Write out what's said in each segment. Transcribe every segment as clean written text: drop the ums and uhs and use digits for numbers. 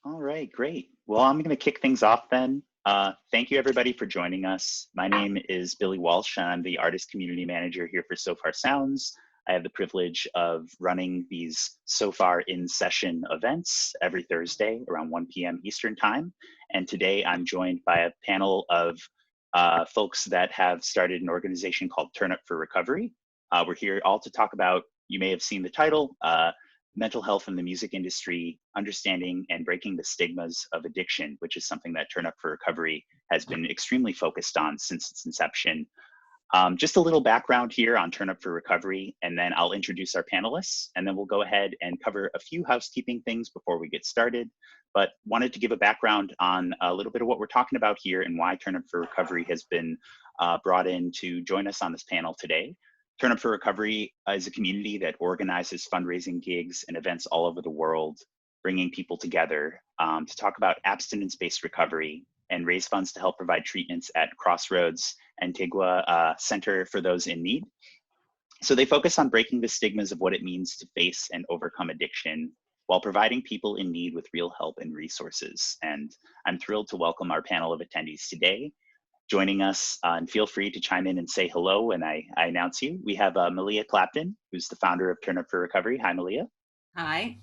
All right, great. Well, I'm going to kick things off then. Thank you everybody for joining us. My name is Billy Walsh, and I'm the Artist Community Manager here for Sofar Sounds. I have the privilege of running these Sofar in-session events every Thursday around 1 p.m. Eastern Time. And today I'm joined by a panel of folks that have started an organization called Turnip for Recovery. We're here all to talk about, you may have seen the title, mental health in the music industry, understanding and breaking the stigmas of addiction, which is something that Turnip for Recovery has been extremely focused on since its inception. Just a little background here on Turnip for Recovery, and then I'll introduce our panelists, and then we'll go ahead and cover a few housekeeping things before we get started. But wanted to give a background on a little bit of what we're talking about here and why Turnip for Recovery has been brought in to join us on this panel today. Turnip for Recovery is a community that organizes fundraising gigs and events all over the world, bringing people together to talk about abstinence-based recovery and raise funds to help provide treatments at Crossroads Antigua Center for those in need. So they focus on breaking the stigmas of what it means to face and overcome addiction while providing people in need with real help and resources. And I'm thrilled to welcome our panel of attendees today. Joining us, and feel free to chime in and say hello when I announce you. We have Melia Clapton, who's the founder of Turnip for Recovery. Hi, Melia. Hi.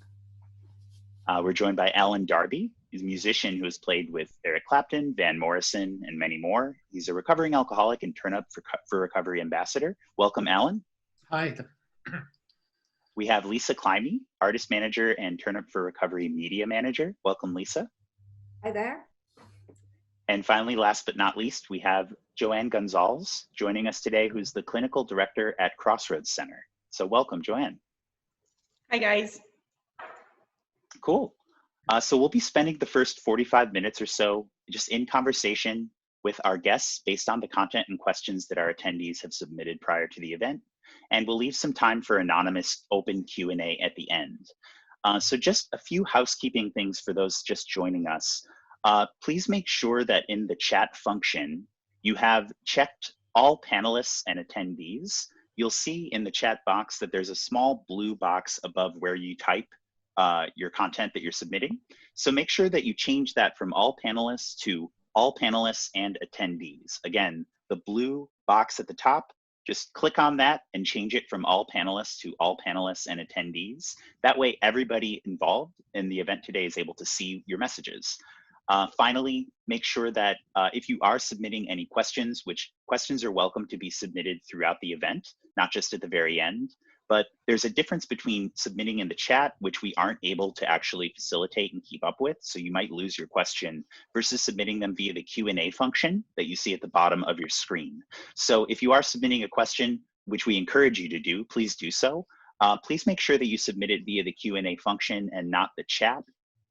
We're joined by Alan Darby. He's a musician who has played with Eric Clapton, Van Morrison, and many more. He's a recovering alcoholic and Turnip for Recovery ambassador. Welcome, Alan. Hi. We have Lisa Climey, artist manager and Turnip for Recovery media manager. Welcome, Lisa. Hi there. And finally, last but not least, we have Joanne Gonzalez joining us today, who's the clinical director at Crossroads Center. So welcome, Joanne. Hi, guys. Cool. So we'll be spending the first 45 minutes or so just in conversation with our guests based on the content and questions that our attendees have submitted prior to the event. And we'll leave some time for anonymous open Q&A at the end. So just a few housekeeping things for those just joining us. Please make sure that in the chat function, you have checked all panelists and attendees. You'll see in the chat box that there's a small blue box above where you type your content that you're submitting. So make sure that you change that from all panelists to all panelists and attendees. Again, the blue box at the top, just click on that and change it from all panelists to all panelists and attendees. That way, everybody involved in the event today is able to see your messages. Finally, make sure that if you are submitting any questions, which questions are welcome to be submitted throughout the event, not just at the very end, but there's a difference between submitting in the chat, which we aren't able to actually facilitate and keep up with, so you might lose your question, versus submitting them via the Q&A function that you see at the bottom of your screen. So if you are submitting a question, which we encourage you to do, please do so. Please make sure that you submit it via the Q&A function and not the chat.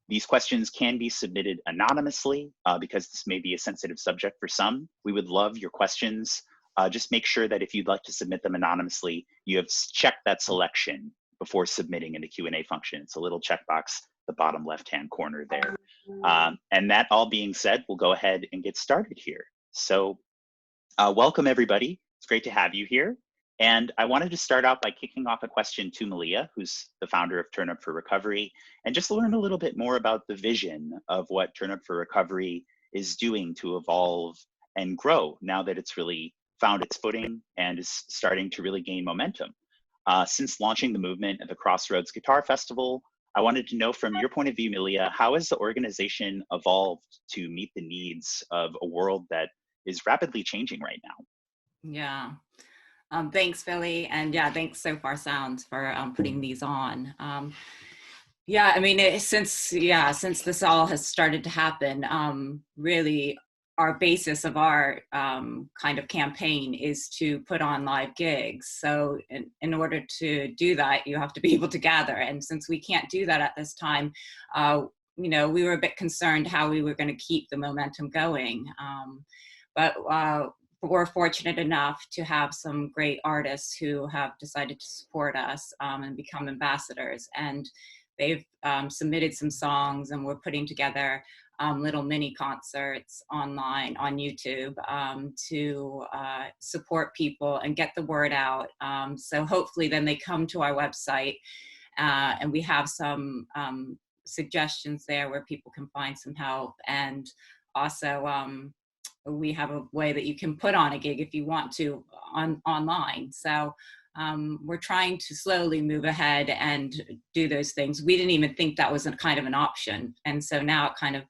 These questions can be submitted anonymously because this may be a sensitive subject for some. We would love your questions. Just make sure that if you'd like to submit them anonymously, you have checked that selection before submitting in the Q&A function. It's a little checkbox, the bottom left-hand corner there. And that all being said, we'll go ahead and get started here. So welcome everybody. It's great to have you here. And I wanted to start out by kicking off a question to Melia, who's the founder of Turnip for Recovery, and just learn a little bit more about the vision of what Turnip for Recovery is doing to evolve and grow now that it's really found its footing and is starting to really gain momentum. Since launching the movement at the Crossroads Guitar Festival, I wanted to know from your point of view, Melia, how has the organization evolved to meet the needs of a world that is rapidly changing right now? Yeah. Thanks, Billy. And yeah, thanks Sofar Sounds for putting these on. Yeah, I mean, since this all has started to happen, really our basis of our kind of campaign is to put on live gigs. So in order to do that, you have to be able to gather. And since we can't do that at this time, we were a bit concerned how we were going to keep the momentum going. But we're fortunate enough to have some great artists who have decided to support us and become ambassadors. And they've submitted some songs, and we're putting together little mini concerts online on YouTube to support people and get the word out. So hopefully then they come to our website and we have some suggestions there where people can find some help. And also, we have a way that you can put on a gig if you want to online. So we're trying to slowly move ahead and do those things. We didn't even think that was kind of an option. And so now it kind of,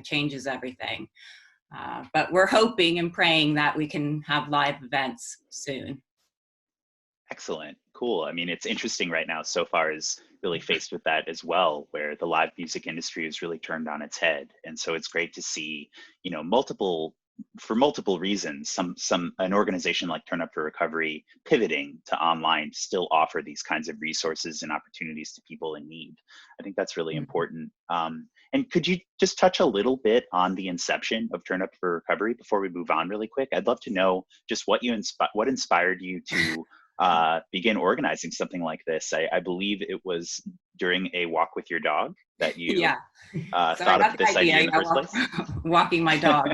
changes everything. But we're hoping and praying that we can have live events soon. Excellent. Cool. I mean, it's interesting right now. Sofar is really faced with that as well, where the live music industry is really turned on its head. And so it's great to see, for multiple reasons, an organization like Turnip for Recovery pivoting to online to still offer these kinds of resources and opportunities to people in need. I think that's really important. And could you just touch a little bit on the inception of Turnip for Recovery before we move on really quick? I'd love to know just what inspired you to begin organizing something like this. I believe it was during a walk with your dog that you thought of this idea in the first place. Walking my dog,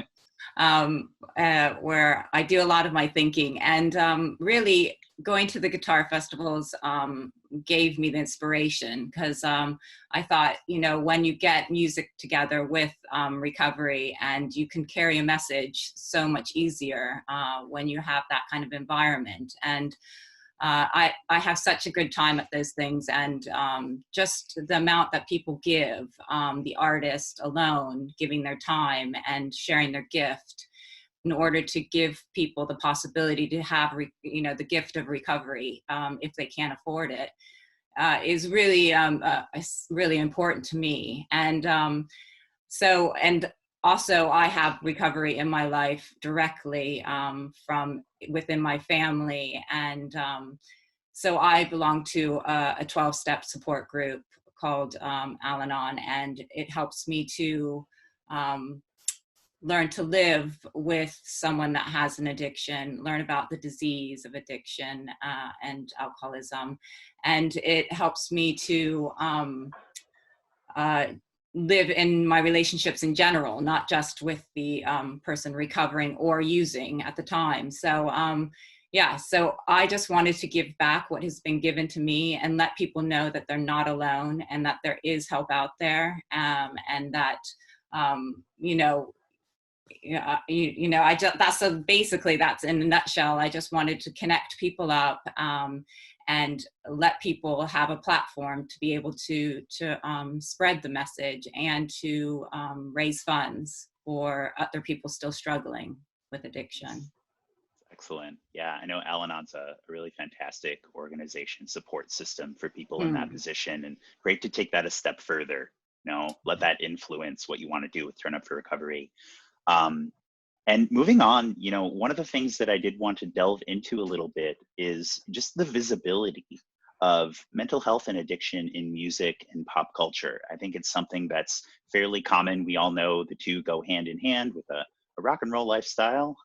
where I do a lot of my thinking, and really going to the guitar festivals gave me the inspiration, because I thought, when you get music together with recovery, and you can carry a message so much easier when you have that kind of environment. And I have such a good time at those things, and just the amount that people give, the artist alone giving their time and sharing their gift in order to give people the possibility to have, the gift of recovery if they can't afford it, is really, really important to me. And also, I have recovery in my life directly from within my family. And so I belong to a 12-step support group called Al-Anon, and it helps me to learn to live with someone that has an addiction, learn about the disease of addiction and alcoholism. And it helps me to live in my relationships in general, not just with the person recovering or using at the time. So so I just wanted to give back what has been given to me and let people know that they're not alone, and that there is help out there, and that that's in a nutshell. I just wanted to connect people up and let people have a platform to be able to spread the message and to raise funds for other people still struggling with addiction. Excellent. Yeah, I know Al-Anon's a really fantastic organization, support system for people in that position, and great to take that a step further. Let that influence what you want to do with Turnip for Recovery. And moving on, one of the things that I did want to delve into a little bit is just the visibility of mental health and addiction in music and pop culture. I think it's something that's fairly common. We all know the two go hand in hand with a rock and roll lifestyle,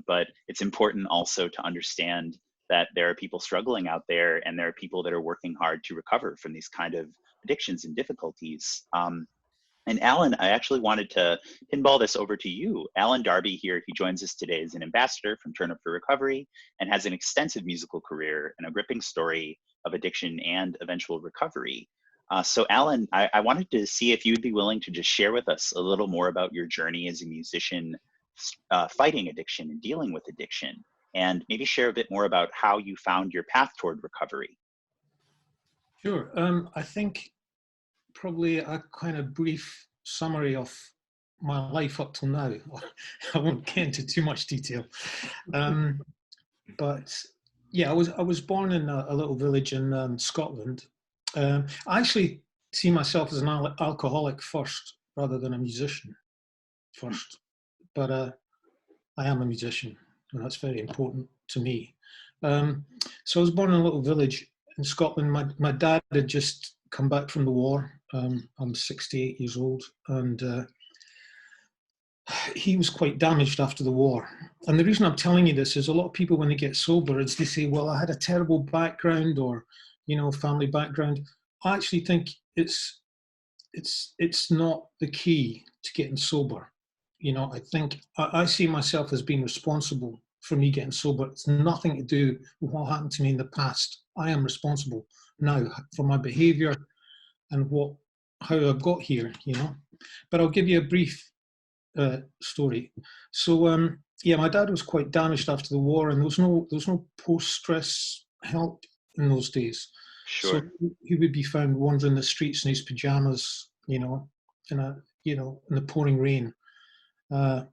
but it's important also to understand that there are people struggling out there, and there are people that are working hard to recover from these kind of addictions and difficulties. And Alan, I actually wanted to pinball this over to you. Alan Darby here, he joins us today as an ambassador from Turnip for Recovery and has an extensive musical career and a gripping story of addiction and eventual recovery. So Alan, I wanted to see if you'd be willing to just share with us a little more about your journey as a musician fighting addiction and dealing with addiction, and maybe share a bit more about how you found your path toward recovery. Sure. I think probably a kind of brief summary of my life up till now. I won't get into too much detail. But yeah, I was born in a little village in Scotland. I actually see myself as an alcoholic first, rather than a musician first. But I am a musician, and that's very important to me. So I was born in a little village in Scotland. My dad had just come back from the war. I'm 68 years old, and he was quite damaged after the war. And the reason I'm telling you this is a lot of people, when they get sober, is they say, well, I had a terrible background, or, family background. I actually think it's not the key to getting sober. I think I see myself as being responsible for me getting sober. It's nothing to do with what happened to me in the past. I am responsible now for my behavior and what how I got here, you know. But I'll give you a brief story. So yeah, my dad was quite damaged after the war, and there was no post-stress help in those days. So Sure. he would be found wandering the streets in his pajamas, you know, in the pouring rain. And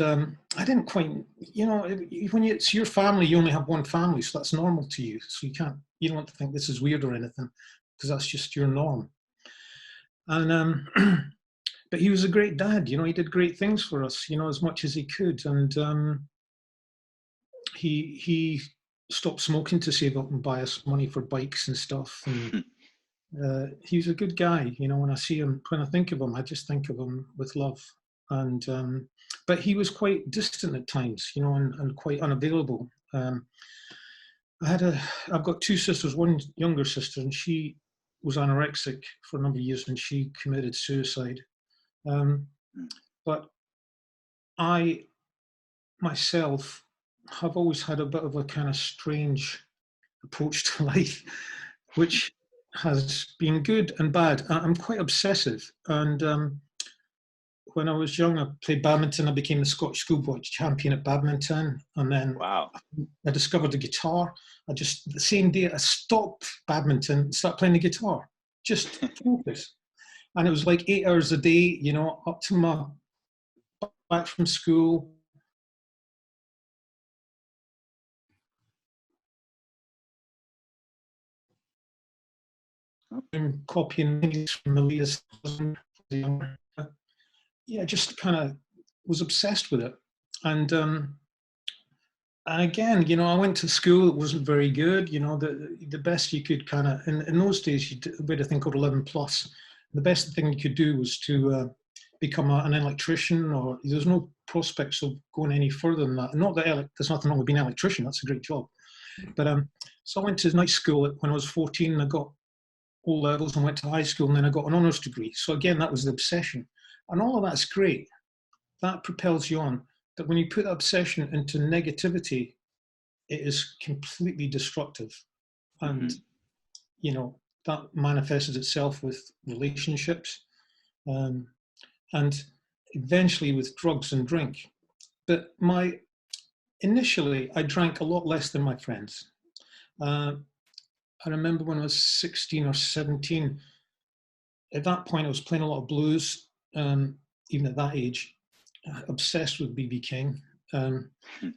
I didn't quite, you know, when it's your family, you only have one family, so that's normal to you. So you don't want to think this is weird or anything, because that's just your norm. And but he was a great dad, you know. He did great things for us, you know, as much as he could. And he stopped smoking to save up and buy us money for bikes and stuff. And he was a good guy, you know. When I think of him, I just think of him with love. And but he was quite distant at times, you know, and quite unavailable. I've got two sisters, one younger sister, and she was anorexic for a number of years, and she committed suicide. But I myself have always had a bit of a kind of strange approach to life, which has been good and bad. I'm quite obsessive, and when I was young, I played badminton. I became the Scottish schoolboy champion at badminton, and then Wow. I discovered the guitar. The same day I stopped badminton and started playing the guitar, just focus. And it was like 8 hours a day, you know, up to my back from school. And copying things from Melia's husband. Yeah, just kind of was obsessed with it. And again, you know, I went to school. It wasn't very good. You know, the best you could kind of, in those days, we had a thing called 11 plus. The best thing you could do was to become an electrician, or there's no prospects of going any further than that. Not that there's nothing wrong with being an electrician. That's a great job. But so I went to night school when I was 14, and I got O levels and went to high school, and then I got an honours degree. So again, that was the obsession. And all of that's great. That propels you on. But when you put obsession into negativity, it is completely destructive. And, you know, that manifested itself with relationships, and eventually with drugs and drink. But initially, I drank a lot less than my friends. I remember when I was 16 or 17, at that point I was playing a lot of blues, even at that age, obsessed with B.B. King. And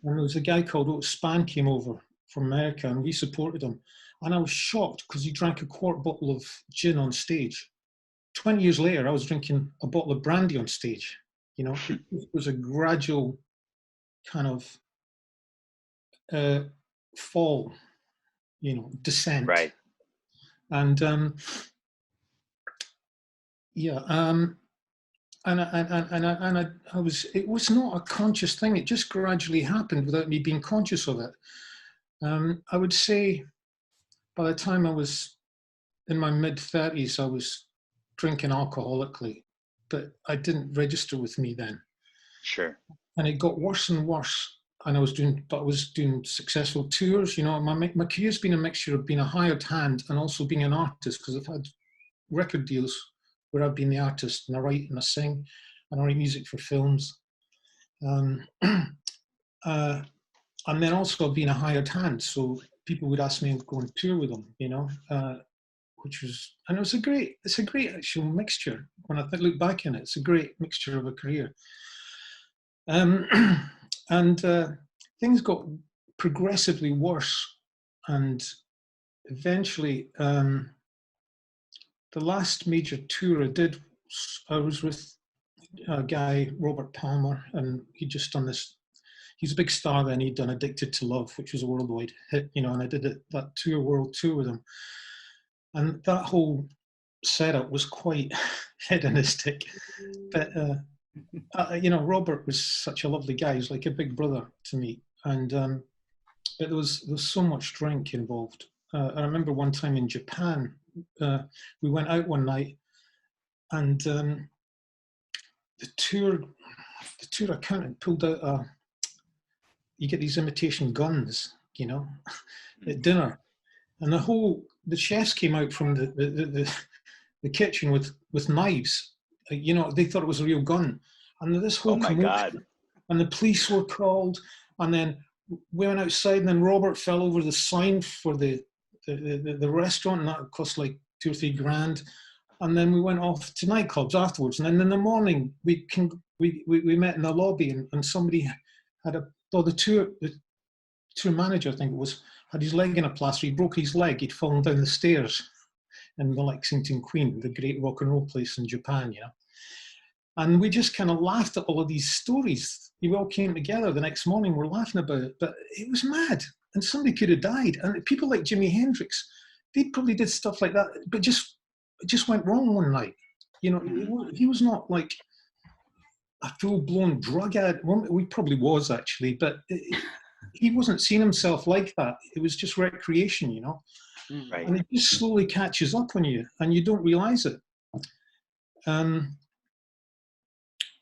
there was a guy called Otis Spann came over from America, and we supported him. And I was shocked because he drank a quart bottle of gin on stage. 20 years later, I was drinking a bottle of brandy on stage. You know, it was a gradual kind of fall, you know, descent. Right. And yeah, and I was. It was not a conscious thing. It just gradually happened without me being conscious of it. I would say, by the time I was in my mid-30s, I was drinking alcoholically, but I didn't register with me then. Sure. And it got worse and worse. And I was doing successful tours. You know, my career's been a mixture of being a hired hand and also being an artist, because I've had record deals where I've been the artist, and I write and I sing and I write music for films. And then also being a hired hand. So people would ask me to go on tour with them, you know, and it's a great actual mixture. When I look back in it, it's a great mixture of a career. And things got progressively worse, and eventually the last major tour I did, I was with a guy, Robert Palmer, and he'd just done this. He's a big star then. He'd done Addicted to Love, which was a worldwide hit, you know, and I did that world tour with him. And that whole setup was quite hedonistic. But you know, Robert was such a lovely guy. He was like a big brother to me. And but there was so much drink involved. I remember one time in Japan, we went out one night, and the tour accountant pulled out you get these imitation guns, you know, at dinner, and the chefs came out from the the kitchen with knives. You know, they thought it was a real gun. And this whole Oh my commotion, God. and the police were called, and then we went outside, and then Robert fell over the sign for the restaurant, and that cost like $2 or $3 grand. And then we went off to nightclubs afterwards. And then in the morning, we met in the lobby, and somebody had the tour manager, I think it was, had his leg in a plaster. He broke his leg. He'd fallen down the stairs in the Lexington Queen, the great rock and roll place in Japan, you know. And we just kind of laughed at all of these stories. We all came together the next morning, we're laughing about it, but it was mad. And somebody could have died. And people like Jimi Hendrix, they probably did stuff like that, but it just went wrong one night. You know, he was not like a full-blown drug addict. Well, he probably was actually, but he wasn't seeing himself like that. It was just recreation, you know. Right. And it just slowly catches up on you, and you don't realize it.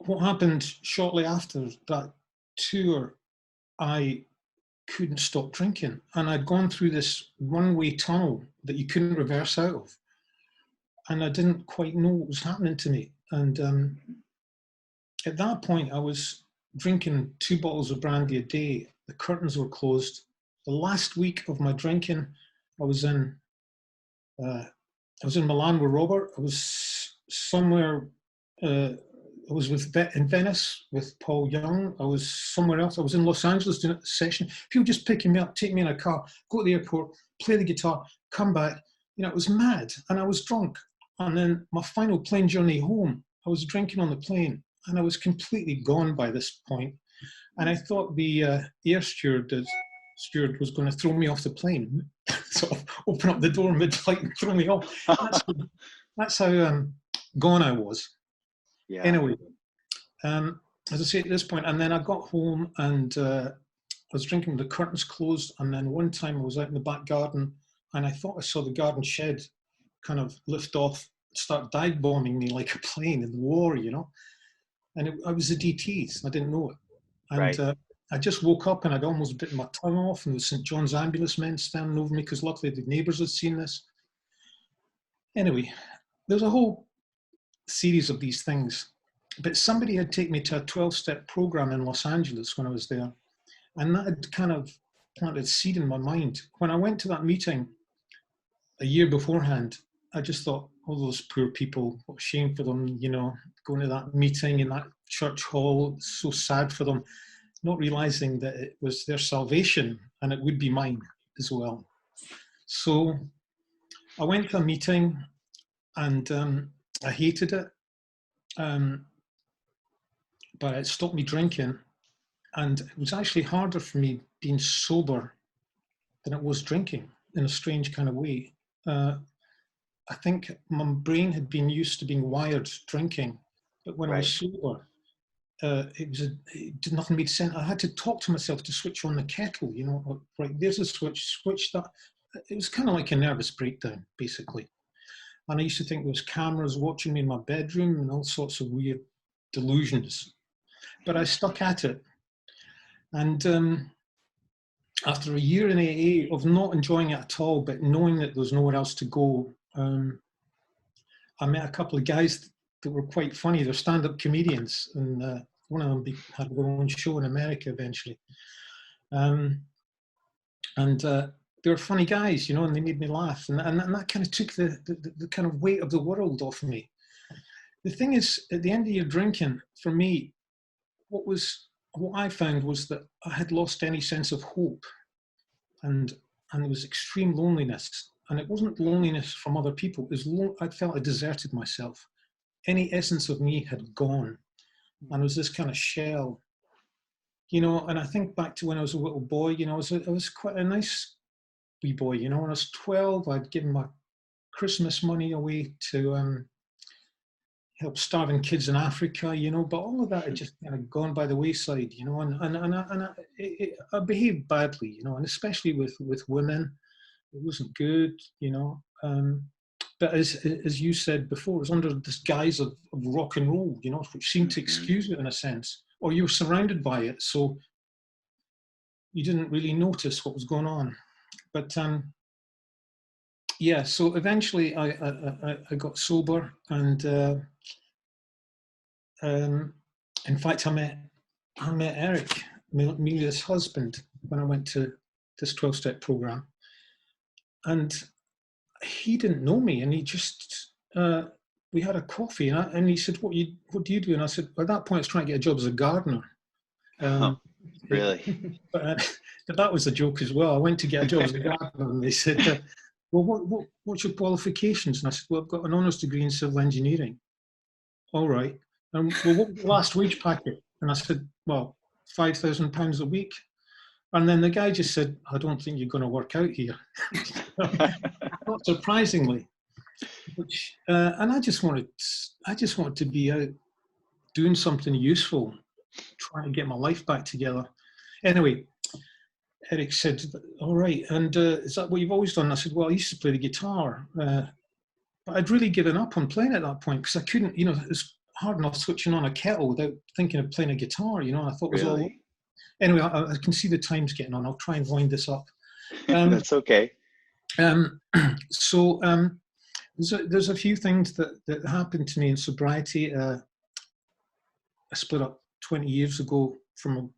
What happened shortly after that tour, I couldn't stop drinking, and I'd gone through this one-way tunnel that you couldn't reverse out of, and I didn't quite know what was happening to me. And at that point, I was drinking 2 bottles of brandy a day. The curtains were closed. The last week of my drinking, I was in Milan with Robert. I was somewhere. I was in Venice with Paul Young. I was somewhere else. I was in Los Angeles doing a session. People just picking me up, take me in a car, go to the airport, play the guitar, come back. You know, it was mad, and I was drunk. And then my final plane journey home, I was drinking on the plane, and I was completely gone by this point. And I thought the air steward was going to throw me off the plane, sort of open up the door mid-flight and throw me off. That's how gone I was. Yeah. Anyway, as I say at this point, and then I got home, and I was drinking with the curtains closed, and then one time I was out in the back garden, and I thought I saw the garden shed kind of lift off, start dive bombing me like a plane in the war, you know. And I was the DTs, I didn't know it. And Right. I just woke up, and I'd almost bitten my tongue off, and the St. John's ambulance men standing over me, because luckily the neighbours had seen this. Anyway, there's a whole series of these things, but somebody had taken me to a 12-step program in Los Angeles when I was there, and that had kind of planted a seed in my mind. When I went to that meeting a year beforehand, I just thought, oh, those poor people, what a shame for them, you know, going to that meeting in that church hall, so sad for them, not realizing that it was their salvation, and it would be mine as well. So I went to a meeting, and I hated it, but it stopped me drinking, and it was actually harder for me being sober than it was drinking, in a strange kind of way. I think my brain had been used to being wired drinking, but when I was sober, it did nothing made sense. I had to talk to myself to switch on the kettle, you know, right, there's a switch that. It was kind of like a nervous breakdown, basically. And I used to think there was cameras watching me in my bedroom and all sorts of weird delusions. But I stuck at it. And after a year in AA of not enjoying it at all, but knowing that there was nowhere else to go, I met a couple of guys that were quite funny. They're stand-up comedians, and one of them had their own show in America eventually. They were funny guys, you know, and they made me laugh. And that kind of took the kind of weight of the world off me. The thing is, at the end of your drinking, for me, what I found was that I had lost any sense of hope, and there was extreme loneliness. And it wasn't loneliness from other people. It was I felt I deserted myself. Any essence of me had gone. And it was this kind of shell, you know. And I think back to when I was a little boy, you know, I was quite a nice wee boy, you know. When I was 12, I'd given my Christmas money away to help starving kids in Africa, you know. But all of that had just kind of gone by the wayside, you know. And I behaved badly, you know, and especially with women. It wasn't good, you know. But as you said before, it was under this guise of rock and roll, you know, which seemed to excuse it in a sense, or you were surrounded by it, so you didn't really notice what was going on. But yeah, so eventually I got sober, and in fact I met Eric, Melia's husband, when I went to this 12-step program, and he didn't know me, and he just we had a coffee, and he said, what do you do? And I said, at that point I was trying to get a job as a gardener. Oh, really? But that was a joke as well. I went to get a job as a gardener, and they said, well, what's your qualifications? And I said, well, I've got an honours degree in civil engineering. All right. And well, what was the last wage packet? And I said, well, £5,000 a week. And then the guy just said, I don't think you're going to work out here. Not surprisingly. Which, and I just wanted to be out doing something useful, trying to get my life back together. Anyway, Eric said, all right, and is that what you've always done? I said, well, I used to play the guitar, but I'd really given up on playing at that point because I couldn't, it's hard enough switching on a kettle without thinking of playing a guitar, I thought it was all. Anyway, I can see the time's getting on. I'll try and wind this up. That's okay. So there's a few things that happened to me in sobriety. I split up 20 years ago from a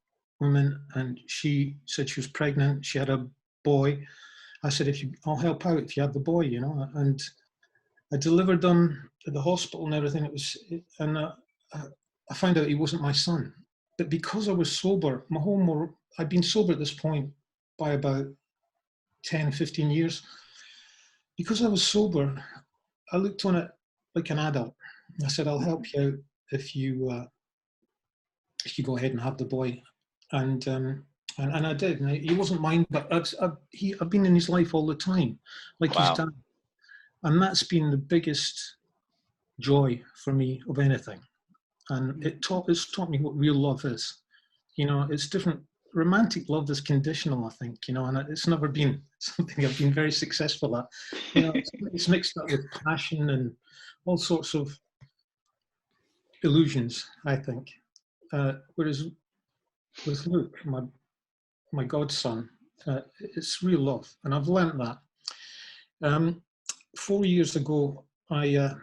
woman, and she said she was pregnant. She had a boy. I said, I'll help out if you have the boy, and I delivered them at the hospital and everything. I found out he wasn't my son. But because I was sober, I'd been sober at this point by about 10, 15 years. Because I was sober, I looked on it like an adult. I said, I'll help you out if you go ahead and have the boy. And I did. And he wasn't mine, but I've been in his life all the time, like Wow. his dad. And that's been the biggest joy for me of anything. And it's taught me what real love is. It's different. Romantic love is conditional, I think, and it's never been something I've been very successful at. It's mixed up with passion and all sorts of illusions, I think. Whereas with Luke, my godson, it's real love, and I've learnt that. 4 years ago, I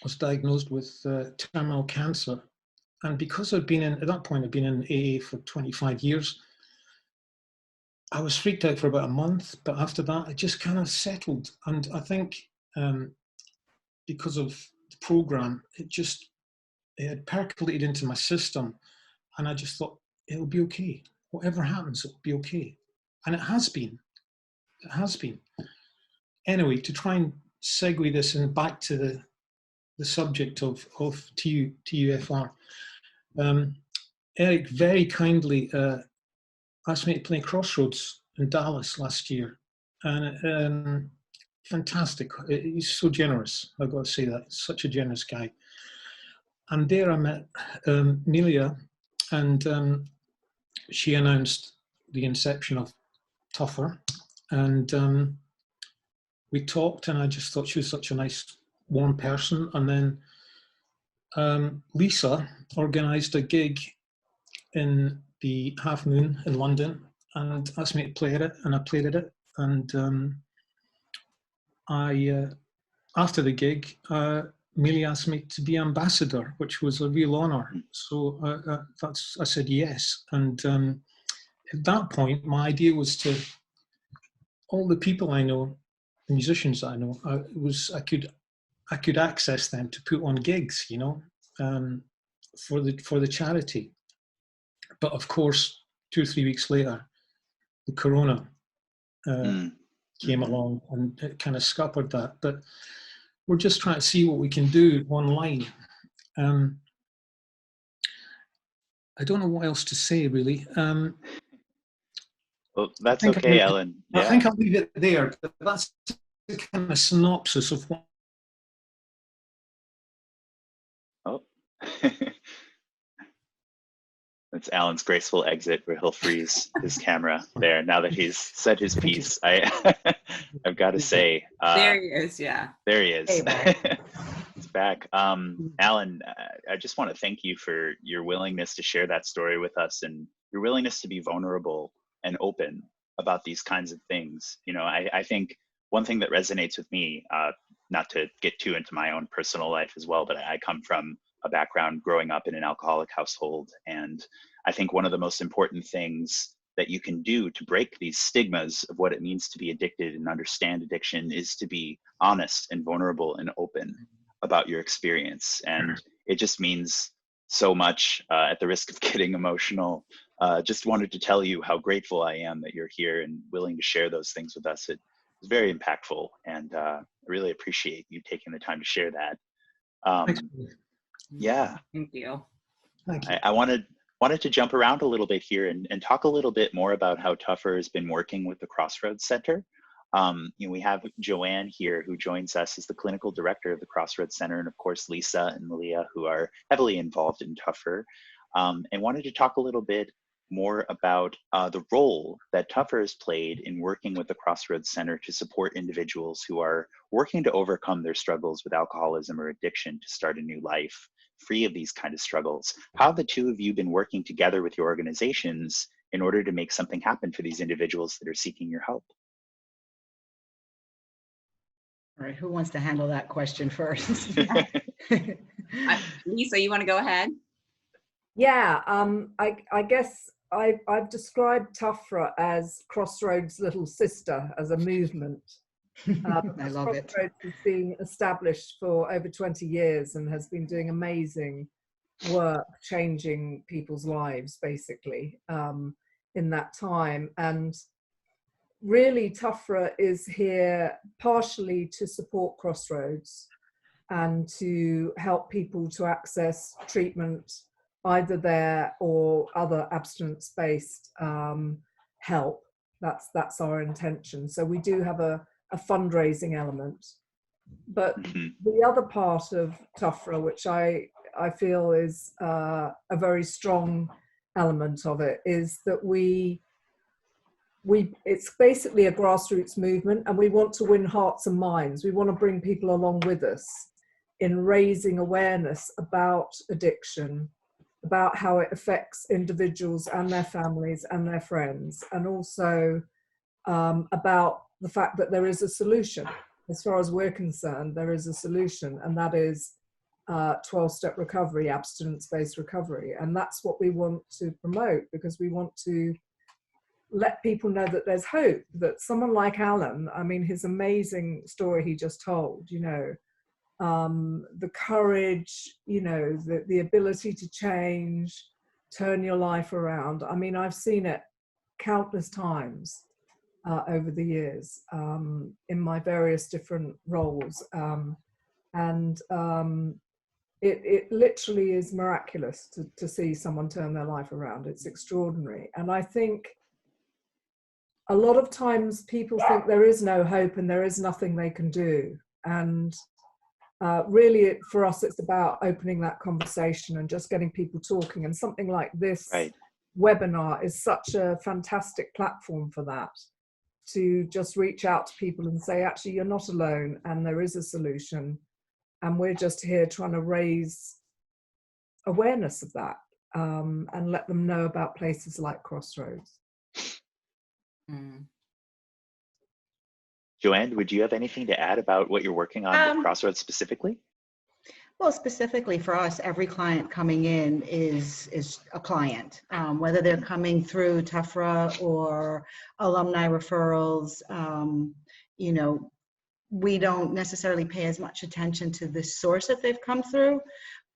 was diagnosed with terminal cancer. And because at that point, I'd been in AA for 25 years, I was freaked out for about a month. But after that, it just kind of settled. And I think because of the program, it had percolated into my system. And I just thought, it'll be okay. Whatever happens, it'll be okay. And it has been. It has been. Anyway, to try and segue this and back to the subject of TUFR, Eric very kindly asked me to play Crossroads in Dallas last year, and fantastic. He's so generous. I've got to say that. He's such a generous guy. And there I met Melia, and she announced the inception of TUFR, and we talked, and I just thought she was such a nice, warm person. And then Lisa organised a gig in the Half Moon in London and asked me to play at it, and I played at it. And after the gig, Melia asked me to be ambassador, which was a real honour. So I said yes. And at that point, my idea was to all the people I know, the musicians that I know, I could access them to put on gigs, for the charity. But of course, 2 or 3 weeks later, the corona came along, and it kind of scuppered that. But we're just trying to see what we can do online. I don't know what else to say, really. Well, that's okay, Ellen. Yeah. I think I'll leave it there. That's the kind of synopsis of what. Oh. That's Alan's graceful exit where he'll freeze his camera there now that he's said his piece. I've got to say. There he is, yeah. There he is. Hey, It's back. Alan, I just want to thank you for your willingness to share that story with us and your willingness to be vulnerable and open about these kinds of things. I think one thing that resonates with me, not to get too into my own personal life as well, but I come from a background growing up in an alcoholic household. And I think one of the most important things that you can do to break these stigmas of what it means to be addicted and understand addiction is to be honest and vulnerable and open about your experience. And it just means so much. At the risk of getting emotional, just wanted to tell you how grateful I am that you're here and willing to share those things with us. It was very impactful, and I really appreciate you taking the time to share that. Yeah. Thank you. Thank you. I wanted to jump around a little bit here and talk a little bit more about how TUFR has been working with the Crossroads Center. We have Joanne here, who joins us as the clinical director of the Crossroads Center, and of course Lisa and Melia, who are heavily involved in TUFR, and wanted to talk a little bit more about the role that TUFR has played in working with the Crossroads Center to support individuals who are working to overcome their struggles with alcoholism or addiction to start a new life free of these kind of struggles. How have the two of you been working together with your organizations in order to make something happen for these individuals that are seeking your help? All right, who wants to handle that question first? Lisa, you want to go ahead? Yeah, I guess I've described TUFR as Crossroads' little sister, as a movement. I love it. Crossroads has been established for over 20 years and has been doing amazing work, changing people's lives, basically, in that time. And really, TUFR is here partially to support Crossroads and to help people to access treatment, either there or other abstinence-based help. That's our intention. So we do have a fundraising element. But the other part of TUFR, which I feel is a very strong element of it, is that it's basically a grassroots movement, and we want to win hearts and minds. We want to bring people along with us in raising awareness about addiction, about how it affects individuals and their families and their friends, and also about the fact that there is a solution. As far as we're concerned, there is a solution, and that is 12-step recovery, abstinence-based recovery. And that's what we want to promote, because we want to let people know that there's hope, that someone like Alan, I mean, his amazing story he just told, you know, the courage, you know, the ability to change, turn your life around. I mean, I've seen it countless times over the years in my various different roles. It literally is miraculous to see someone turn their life around. It's extraordinary. And I think a lot of times people think there is no hope and there is nothing they can do. And really, for us, it's about opening that conversation and just getting people talking. And something like this webinar is such a fantastic platform for that, to just reach out to people and say, actually, you're not alone and there is a solution. And we're just here trying to raise awareness of that and let them know about places like Crossroads. Joanne, would you have anything to add about what you're working on with Crossroads specifically? Well, specifically for us, every client coming in is a client, whether they're coming through TUFR or alumni referrals. You know, we don't necessarily pay as much attention to the source that they've come through,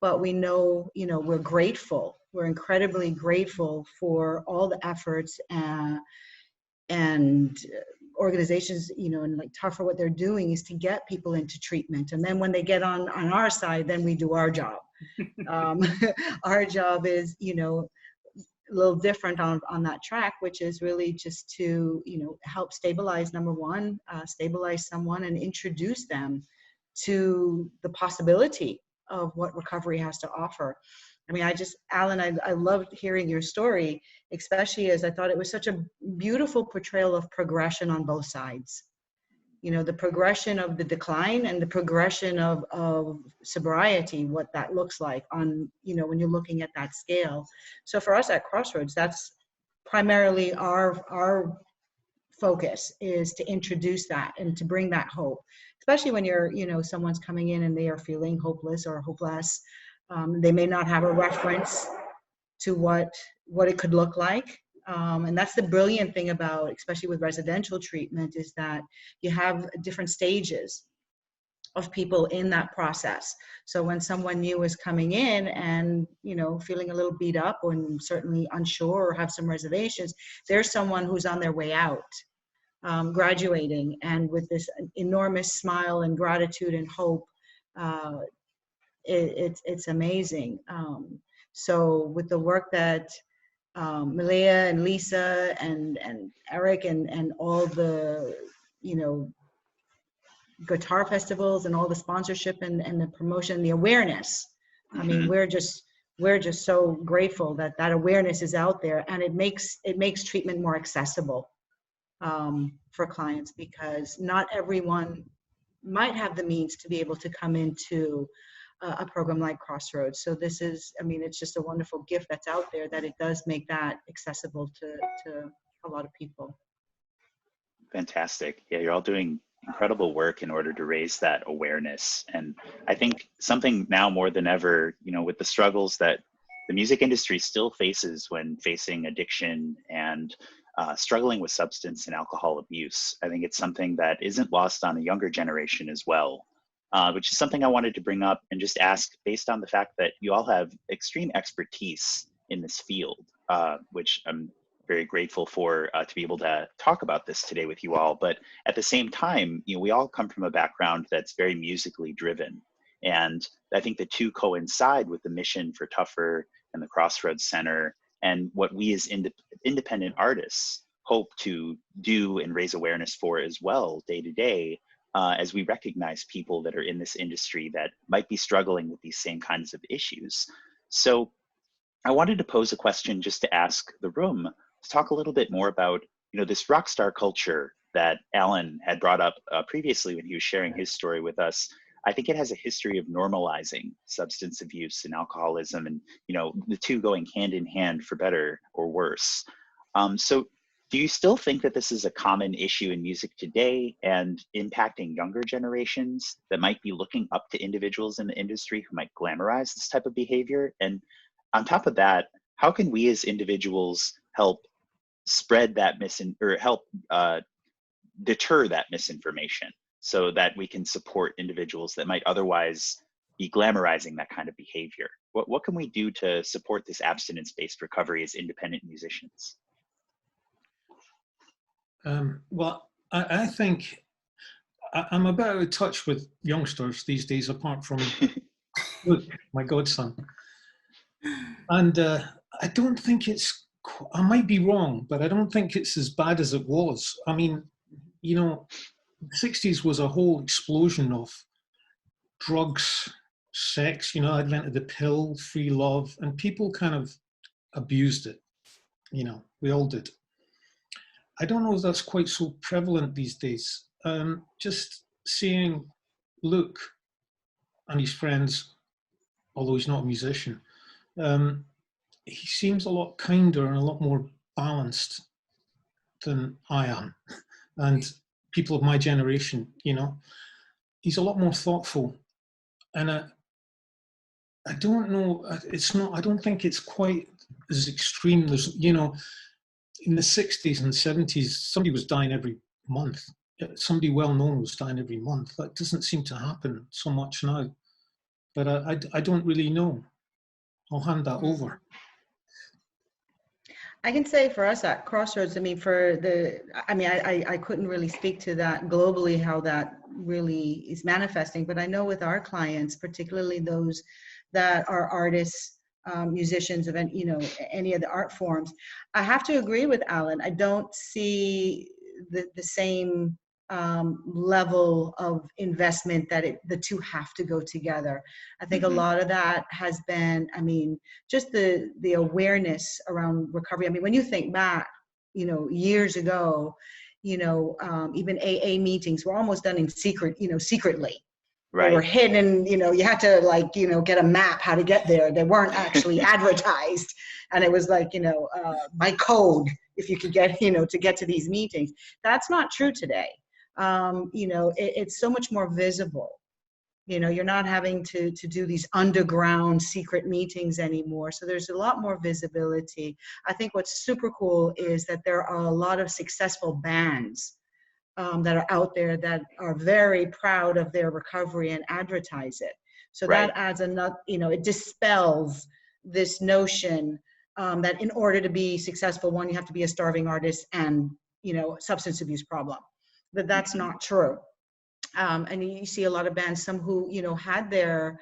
but we know, you know, we're grateful. We're incredibly grateful for all the efforts and organizations, you know, and like TUFR, what they're doing is to get people into treatment. And then when they get on our side, then we do our job. Our job is, you know, a little different on that track, which is really just to, you know, help stabilize, number one, stabilize someone and introduce them to the possibility of what recovery has to offer. I mean, Alan, I loved hearing your story, especially as I thought it was such a beautiful portrayal of progression on both sides. You know, the progression of the decline and the progression of sobriety, what that looks like on, you know, when you're looking at that scale. So for us at Crossroads, that's primarily our focus is to introduce that and to bring that hope, especially when you're, someone's coming in and they are feeling hopeless or hopeless. They may not have a reference to what it could look like. And that's the brilliant thing about, especially with residential treatment, is that you have different stages of people in that process. So when someone new is coming in and, feeling a little beat up and certainly unsure or have some reservations, there's someone who's on their way out, graduating, and with this enormous smile and gratitude and hope. It's amazing. So with the work that Melia and Lisa and Eric and all the, guitar festivals and all the sponsorship and the promotion, the awareness. I mean, we're just so grateful that awareness is out there, and it makes treatment more accessible for clients, because not everyone might have the means to be able to come into a program like Crossroads. So this is, it's just a wonderful gift that's out there, that it does make that accessible to a lot of people. Fantastic. Yeah, you're all doing incredible work in order to raise that awareness. And I think something now more than ever, with the struggles that the music industry still faces when facing addiction and struggling with substance and alcohol abuse, I think it's something that isn't lost on the younger generation as well, which is something I wanted to bring up and just ask, based on the fact that you all have extreme expertise in this field, which I'm very grateful for, to be able to talk about this today with you all. But at the same time, we all come from a background that's very musically driven. And I think the two coincide with the mission for TUFR and the Crossroads Center, and what we as independent artists hope to do and raise awareness for as well day to day, as we recognize people that are in this industry that might be struggling with these same kinds of issues. So I wanted to pose a question just to ask the room, to talk a little bit more about, this rock star culture that Alan had brought up previously when he was sharing his story with us. I think it has a history of normalizing substance abuse and alcoholism, and, the two going hand in hand for better or worse. So do you still think that this is a common issue in music today and impacting younger generations that might be looking up to individuals in the industry who might glamorize this type of behavior? And on top of that, how can we as individuals help spread that help deter that misinformation, so that we can support individuals that might otherwise be glamorizing that kind of behavior? What can we do to support this abstinence-based recovery as independent musicians? Well, I think I'm a bit out of touch with youngsters these days, apart from Luke, my godson. And I don't think I might be wrong, but I don't think it's as bad as it was. The 60s was a whole explosion of drugs, sex, advent of the pill, free love, and people kind of abused it. We all did. I don't know if that's quite so prevalent these days. Just seeing Luke and his friends, although he's not a musician, he seems a lot kinder and a lot more balanced than I am, and people of my generation. He's a lot more thoughtful, and I don't know. I don't think it's quite as extreme. There's, in the 60s and 70s, somebody was dying every month. Somebody well known was dying every month. That doesn't seem to happen so much now. But I don't really know. I'll hand that over. I can say for us at Crossroads, I couldn't really speak to that globally, how that really is manifesting, but I know with our clients, particularly those that are artists, musicians of any of the art forms, I have to agree with Alan. I don't see the same level of investment that the two have to go together. I think a lot of that has been, just the awareness around recovery. When you think back, years ago, even AA meetings were almost done in secret, secretly. Right. They were hidden, you had to get a map how to get there. They weren't actually advertised. And it was by code, if you could get, you know, to get to these meetings. That's not true today. You know, it's so much more visible. You know, you're not having to do these underground secret meetings anymore. So there's a lot more visibility. I think what's super cool is that there are a lot of successful bands that are out there that are very proud of their recovery and advertise it. So that adds another, you know, it dispels this notion that in order to be successful, one, you have to be a starving artist and, you know, substance abuse problem. That's not true. And you see a lot of bands, some who, you know, had their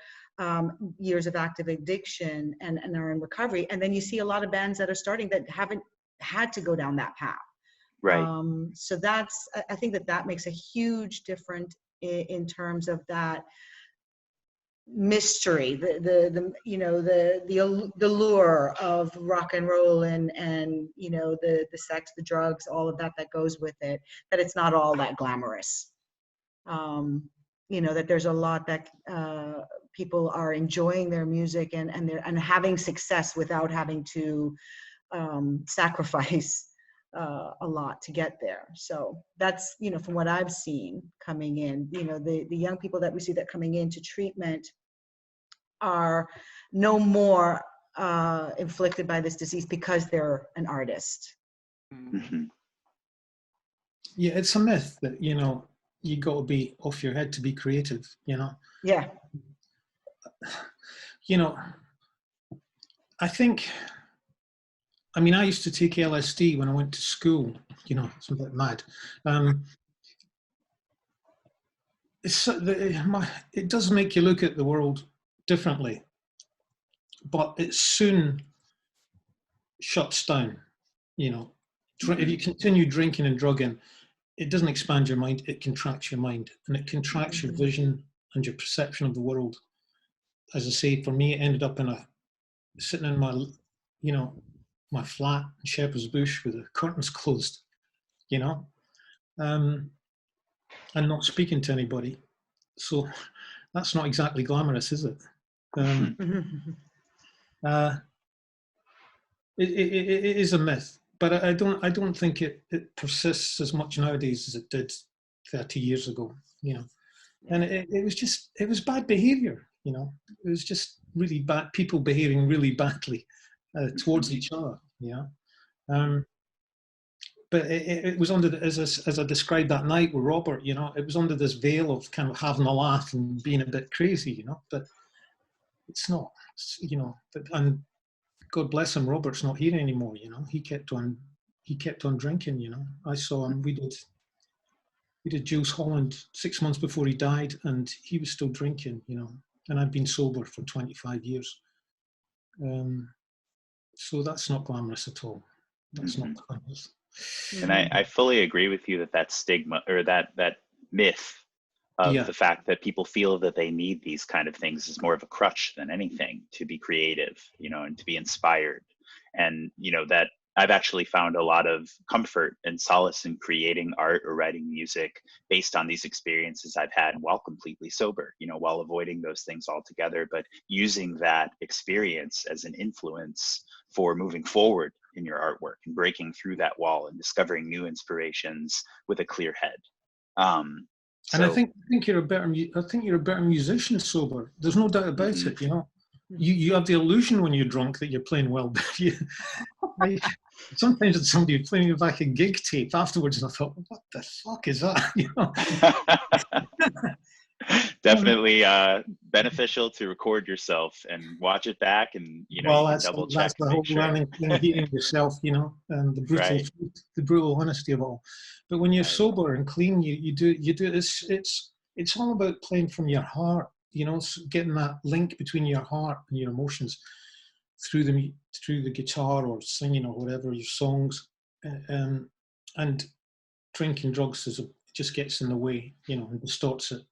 years of active addiction and are in recovery. And then you see a lot of bands that are starting that haven't had to go down that path. Right. So that's, I think that makes a huge difference in terms of that mystery, the you know, the lure of rock and roll and you know, the sex, the drugs, all of that goes with it, that it's not all that glamorous. You know, that there's a lot that people are enjoying their music and having success without having to sacrifice a lot to get there. So that's, you know, from what I've seen coming in, you know, the young people that we see that coming into treatment are no more inflicted by this disease because they're an artist. Mm-hmm. Yeah, it's a myth that, you know, you got to be off your head to be creative, you know. Yeah. You know, I think, I mean, I used to take LSD when I went to school, you know, it's a bit mad. It does make you look at the world differently, but it soon shuts down, you know. If you continue drinking and drugging, it doesn't expand your mind, it contracts your mind, and it contracts your vision and your perception of the world. As I say, for me, it ended up sitting in my, you know, my flat in Shepherd's Bush with the curtains closed, you know, and not speaking to anybody. So that's not exactly glamorous, is it? It is a myth, but I don't think it persists as much nowadays as it did 30 years ago, you know. And it was bad behavior, you know. It was just really bad people behaving really badly towards each other, you know. But it was under as I described that night with Robert, you know, it was under this veil of kind of having a laugh and being a bit crazy, you know. But it's not, you know. And God bless him, Robert's not here anymore, you know. He kept on drinking, you know. I saw him. We did Jules Holland 6 months before he died, and he was still drinking, you know. And I've been sober for 25 years. So that's not glamorous at all. That's not glamorous. And I fully agree with you that stigma, or that myth of the fact that people feel that they need these kind of things is more of a crutch than anything to be creative, you know, and to be inspired. And, you know, that I've actually found a lot of comfort and solace in creating art or writing music based on these experiences I've had while completely sober, you know, while avoiding those things altogether, but using that experience as an influence for moving forward in your artwork and breaking through that wall and discovering new inspirations with a clear head. And I think you're a better musician sober. There's no doubt about it. You know, you have the illusion when you're drunk that you're playing well. Sometimes it's somebody playing back a gig tape afterwards, and I thought, what the fuck is that? You know. Definitely beneficial to record yourself and watch it back, and you know, you can double check. That's the whole learning thing, hearing yourself, you know, and the brutal honesty of it all. But when you're sober and clean, you do it's all about playing from your heart, you know, getting that link between your heart and your emotions through the guitar or singing or whatever, your songs, and drinking drugs just gets in the way, you know, and distorts it.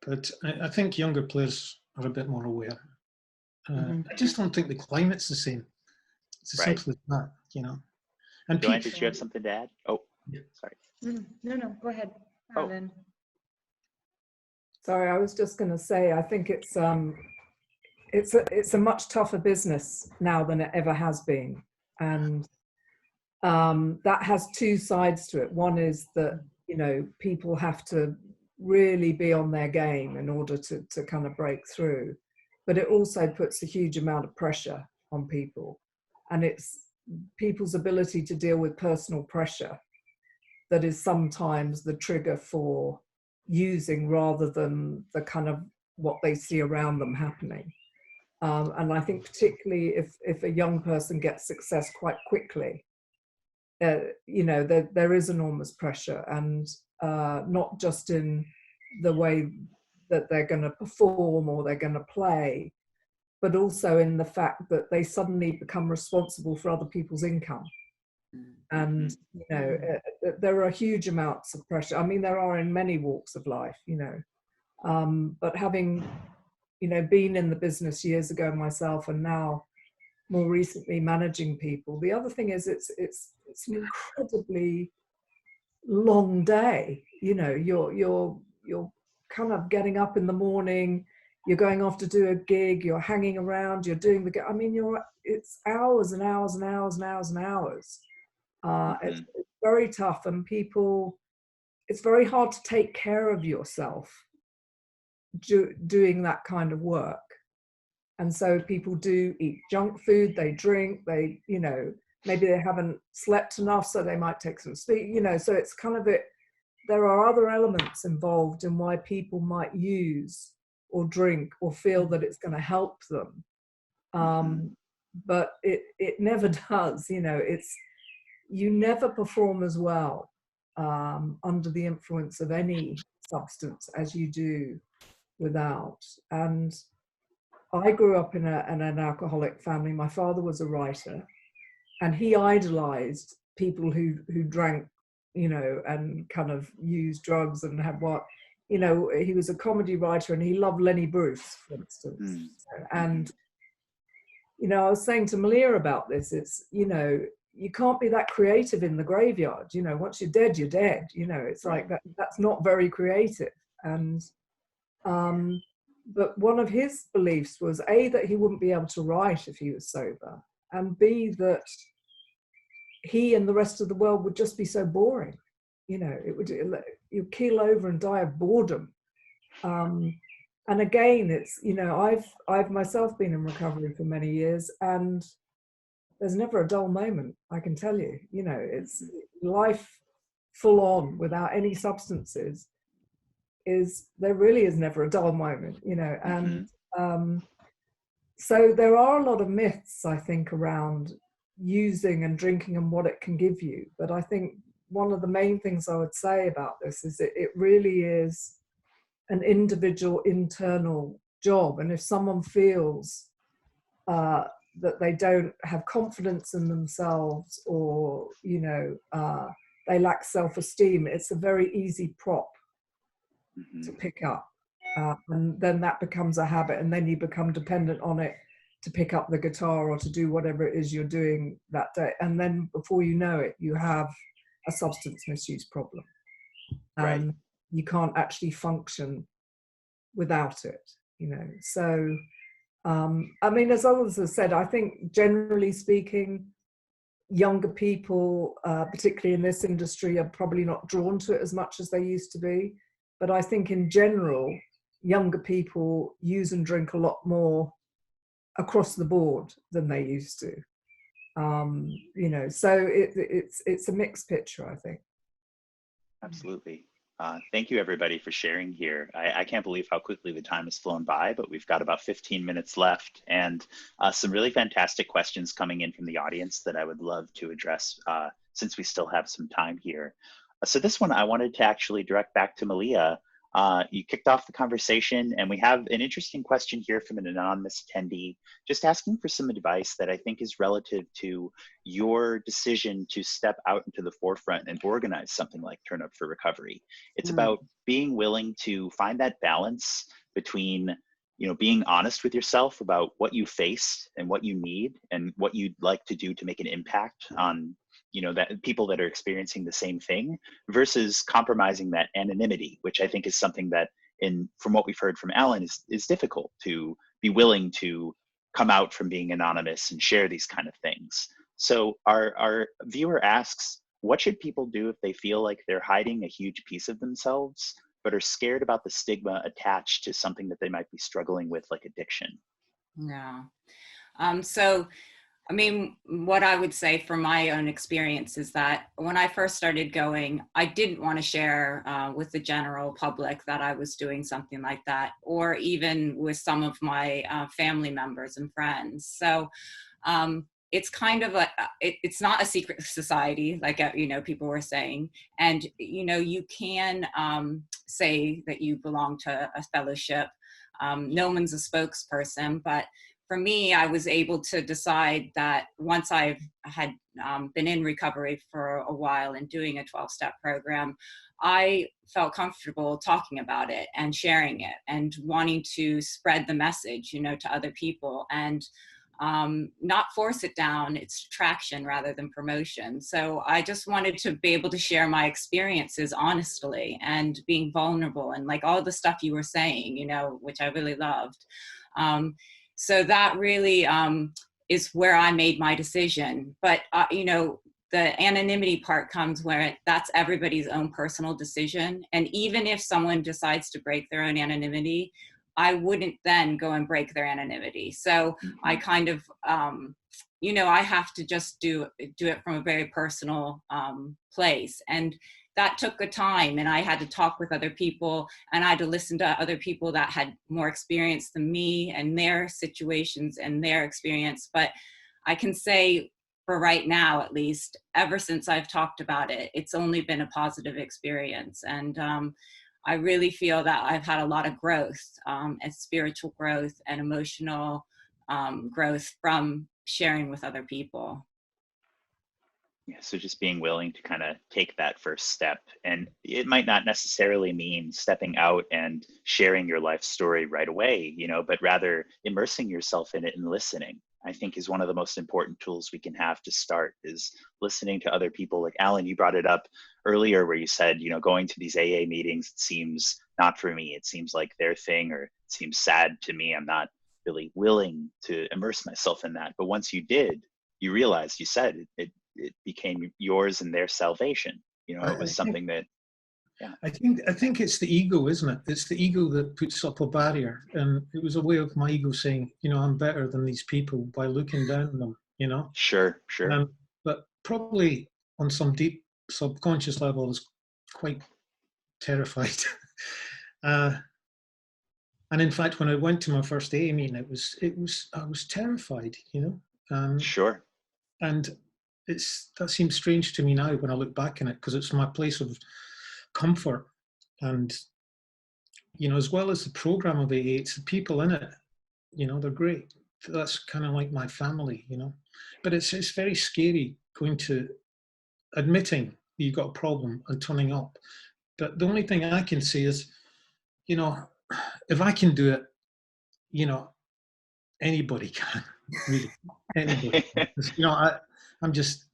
But I think younger players are a bit more aware. I just don't think the climate's the same. It's as simple as that, you know. And Joanne, did you have something to add? Oh, sorry. No, go ahead. Alan. Sorry, I was just going to say, I think it's it's a much tougher business now than it ever has been, and that has two sides to it. One is that, you know, people have to really be on their game in order to kind of break through, but it also puts a huge amount of pressure on people, and it's people's ability to deal with personal pressure that is sometimes the trigger for using, rather than the kind of what they see around them happening. And I think particularly if a young person gets success quite quickly, you know, there is enormous pressure, and not just in the way that they're going to perform or they're going to play, but also in the fact that they suddenly become responsible for other people's income. And, you know, there are huge amounts of pressure. I mean, there are in many walks of life, you know, but having, you know, been in the business years ago myself, and now more recently managing people, the other thing is it's an incredibly long day. You know, you're kind of getting up in the morning, you're going off to do a gig, you're hanging around, you're doing the, I mean, it's hours and hours and hours and hours and hours. It's very tough, and people, it's very hard to take care of yourself doing that kind of work. And so people do eat junk food, they drink, they, you know, maybe they haven't slept enough, so they might take some sleep, you know, so it's kind of there are other elements involved in why people might use or drink or feel that it's going to help them. But it never does, you know, you never perform as well under the influence of any substance as you do without. And I grew up in an alcoholic family. My father was a writer, and he idolized people who drank, you know, and kind of used drugs and had what, you know, he was a comedy writer, and he loved Lenny Bruce, for instance. And, you know, I was saying to Melia about this, it's, you know, you can't be that creative in the graveyard. You know, once you're dead, you're dead. You know, it's like that's not very creative. And but one of his beliefs was A, that he wouldn't be able to write if he was sober, and B, that he and the rest of the world would just be so boring. You know, you'd keel over and die of boredom. And again, it's, you know, I've myself been in recovery for many years, and there's never a dull moment, I can tell you. You know, it's life full on without any substances. There really is never a dull moment, you know. And so there are a lot of myths, I think, around using and drinking and what it can give you. But I think one of the main things I would say about this is it really is an individual internal job. And if someone feels that they don't have confidence in themselves, or, you know, they lack self-esteem, it's a very easy prop to pick up, and then that becomes a habit, and then you become dependent on it to pick up the guitar or to do whatever it is you're doing that day, and then before you know it, you have a substance misuse problem, and you can't actually function without it, you know. So I mean, as others have said, I think generally speaking, younger people, particularly in this industry, are probably not drawn to it as much as they used to be. But I think in general, younger people use and drink a lot more across the board than they used to. You know, so it's a mixed picture, I think. Absolutely. Thank you, everybody, for sharing here. I can't believe how quickly the time has flown by, but we've got about 15 minutes left, and some really fantastic questions coming in from the audience that I would love to address since we still have some time here. So this one I wanted to actually direct back to Melia. You kicked off the conversation, and we have an interesting question here from an anonymous attendee, just asking for some advice that I think is relative to your decision to step out into the forefront and organize something like Turnip for Recovery. It's about being willing to find that balance between, you know, being honest with yourself about what you face and what you need and what you'd like to do to make an impact on, you know, that people that are experiencing the same thing, versus compromising that anonymity, which I think is something that, from what we've heard from Alan, is difficult to be willing to come out from being anonymous and share these kind of things. So our viewer asks, what should people do if they feel like they're hiding a huge piece of themselves, but are scared about the stigma attached to something that they might be struggling with, like addiction? Yeah. So, I mean, what I would say from my own experience is that when I first started going, I didn't want to share with the general public that I was doing something like that, or even with some of my family members and friends. So it's kind of it's not a secret society, like, you know, people were saying. And, you know, you can say that you belong to a fellowship. No one's a spokesperson, but for me, I was able to decide that once I had been in recovery for a while and doing a 12-step program, I felt comfortable talking about it and sharing it and wanting to spread the message, you know, to other people, and not force it down. It's traction rather than promotion. So I just wanted to be able to share my experiences honestly and being vulnerable and like all the stuff you were saying, you know, which I really loved. So that really is where I made my decision. But, you know, the anonymity part comes where that's everybody's own personal decision. And even if someone decides to break their own anonymity, I wouldn't then go and break their anonymity. So I kind of, you know, I have to just do it from a very personal place. And that took a time, and I had to talk with other people, and I had to listen to other people that had more experience than me and their situations and their experience. But I can say for right now, at least, ever since I've talked about it, it's only been a positive experience. And I really feel that I've had a lot of growth, and spiritual growth and emotional growth from sharing with other people. Yeah, so just being willing to kind of take that first step. And it might not necessarily mean stepping out and sharing your life story right away, you know, but rather immersing yourself in it and listening, I think, is one of the most important tools we can have to start, is listening to other people. Like Alan, you brought it up earlier where you said, you know, going to these AA meetings, it seems not for me. It seems like their thing, or it seems sad to me. I'm not really willing to immerse myself in that. But once you did, you realized, you said it became yours and their salvation. You know, it was something that, yeah. I think it's the ego, isn't it? It's the ego that puts up a barrier, and it was a way of my ego saying, you know, I'm better than these people by looking down on them, you know. Sure. But probably on some deep subconscious level, I was quite terrified. And in fact, when I went to my first AA meeting, I was terrified, you know. Sure. And that seems strange to me now when I look back on it, because it's my place of comfort. And, you know, as well as the program of AA, it's the people in it, you know, they're great. That's kind of like my family, you know. But it's very scary going to admitting you've got a problem and turning up. But the only thing I can say is, you know, if I can do it, you know, anybody can, really. Anybody. You know, I'm just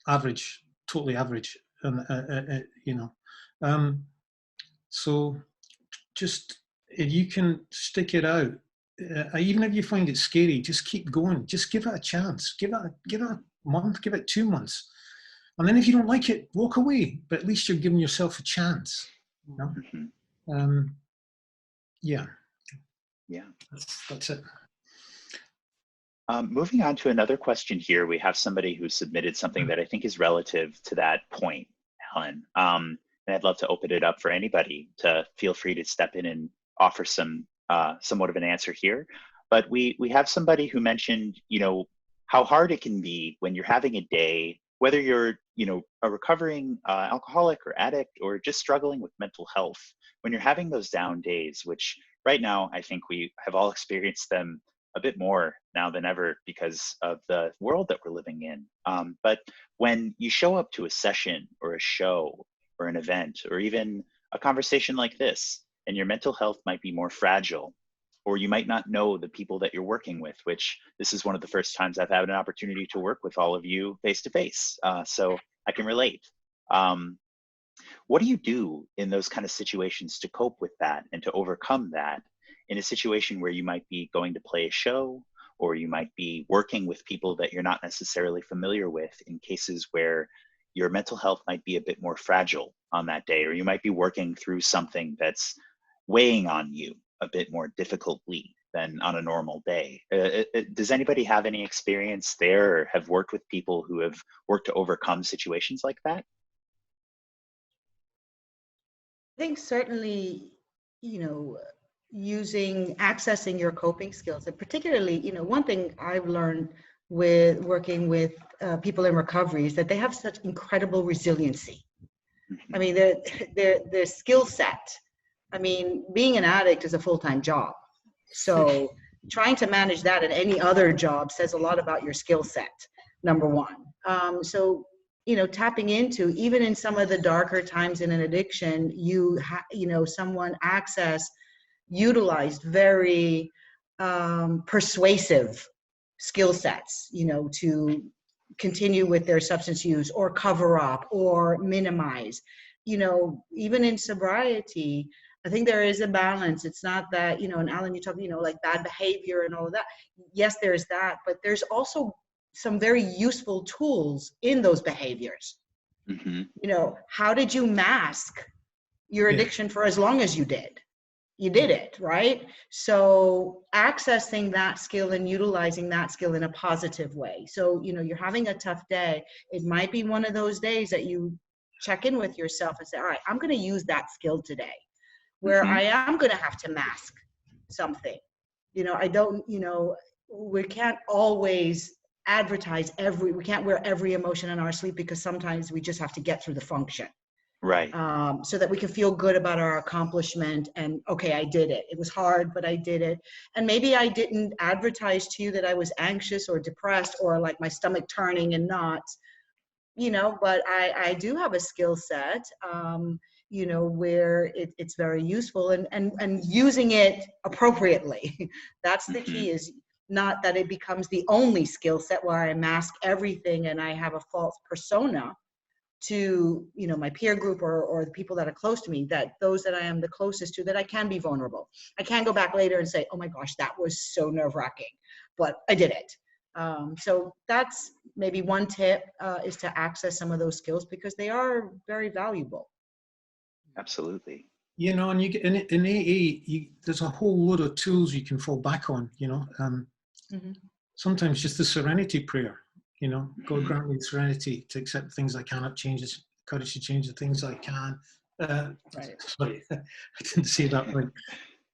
average, totally average, and you know, so just if you can stick it out, even if you find it scary, just keep going. Just give it a chance. Give it a month. Give it 2 months, and then if you don't like it, walk away. But at least you're giving yourself a chance. You know? Yeah. That's it. Moving on to another question here, we have somebody who submitted something that I think is relative to that point, Alan. And I'd love to open it up for anybody to feel free to step in and offer somewhat of an answer here. But we have somebody who mentioned, you know, how hard it can be when you're having a day, whether you're, you know, a recovering alcoholic or addict, or just struggling with mental health, when you're having those down days, which right now I think we have all experienced them a bit more now than ever because of the world that we're living in. But when you show up to a session or a show or an event or even a conversation like this, and your mental health might be more fragile, or you might not know the people that you're working with, which this is one of the first times I've had an opportunity to work with all of you face to face. So I can relate. What do you do in those kind of situations to cope with that and to overcome that? in a situation where you might be going to play a show, or you might be working with people that you're not necessarily familiar with, in cases where your mental health might be a bit more fragile on that day, or you might be working through something that's weighing on you a bit more difficultly than on a normal day. Does anybody have any experience there, or have worked with people who have worked to overcome situations like that? I think certainly, accessing your coping skills, and particularly, one thing I've learned with working with people in recovery is that they have such incredible resiliency. I mean, their skill set. I mean, being an addict is a full-time job. So trying to manage that and any other job says a lot about your skill set, number one. So, tapping into, even in some of the darker times in an addiction, someone utilized very persuasive skill sets, to continue with their substance use or cover up or minimize. Even in sobriety, I think there is a balance. It's not that, and Alan, you talk, like bad behavior and all of that. Yes, there's that, but there's also some very useful tools in those behaviors. How did you mask your addiction for as long as you did? You did it, right? So accessing that skill and utilizing that skill in a positive way. So, you're having a tough day. It might be one of those days that you check in with yourself and say, all right, I'm going to use that skill today, where I am going to have to mask something. We can't always advertise we can't wear every emotion on our sleeve, because sometimes we just have to get through the function. Right. So that we can feel good about our accomplishment and, okay, I did it. It was hard, but I did it. And maybe I didn't advertise to you that I was anxious or depressed or like my stomach turning and knots, but I do have a skill set, where it's very useful and using it appropriately. That's the key, is not that it becomes the only skill set where I mask everything and I have a false persona to, my peer group or the people that are close to me, that those that I am the closest to, that I can be vulnerable. I can go back later and say, oh my gosh, that was so nerve-wracking, but I did it. So that's maybe one tip, is to access some of those skills, because they are very valuable. Absolutely. And you get in AA, there's a whole load of tools you can fall back on, Sometimes just the serenity prayer, God grant me serenity to accept things I cannot change, courage to change the things I can. Right. Sorry, I didn't say that right.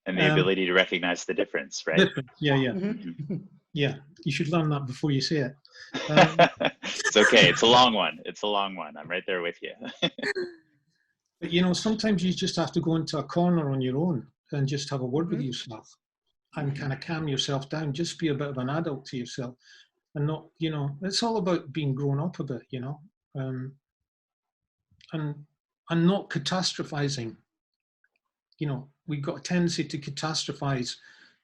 And the ability to recognize the difference, right? Different. Yeah. Yeah, you should learn that before you say it. It's okay. It's a long one. I'm right there with you. But sometimes you just have to go into a corner on your own and just have a word with yourself and kind of calm yourself down. Just be a bit of an adult to yourself, and not, it's all about being grown up a bit, and not catastrophizing. We've got a tendency to catastrophize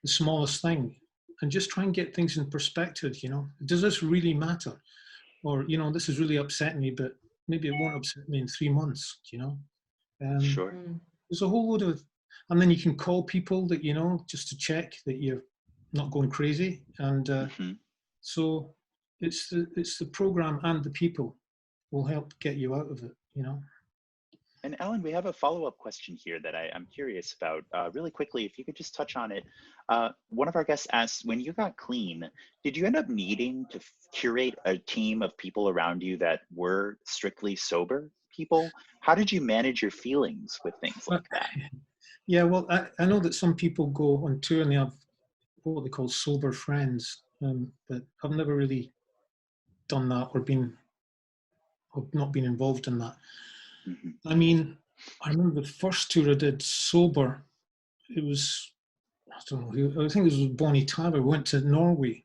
the smallest thing, and just try and get things in perspective. Does this really matter? Or, this is really upsetting me, but maybe it won't upset me in 3 months, Sure. There's a whole load of, and then you can call people that, just to check that you're not going crazy. And so it's the program and the people will help get you out of it, And Alan, we have a follow-up question here that I'm curious about. Really quickly, if you could just touch on it. One of our guests asked, when you got clean, did you end up needing to curate a team of people around you that were strictly sober people? How did you manage your feelings with things like that? Yeah, well, I know that some people go on tour and they have what they call sober friends, but I've never really done that or not been involved in that. I mean, I remember the first tour I did sober, it was, I don't know, I think it was Bonnie Tyler. We went to Norway,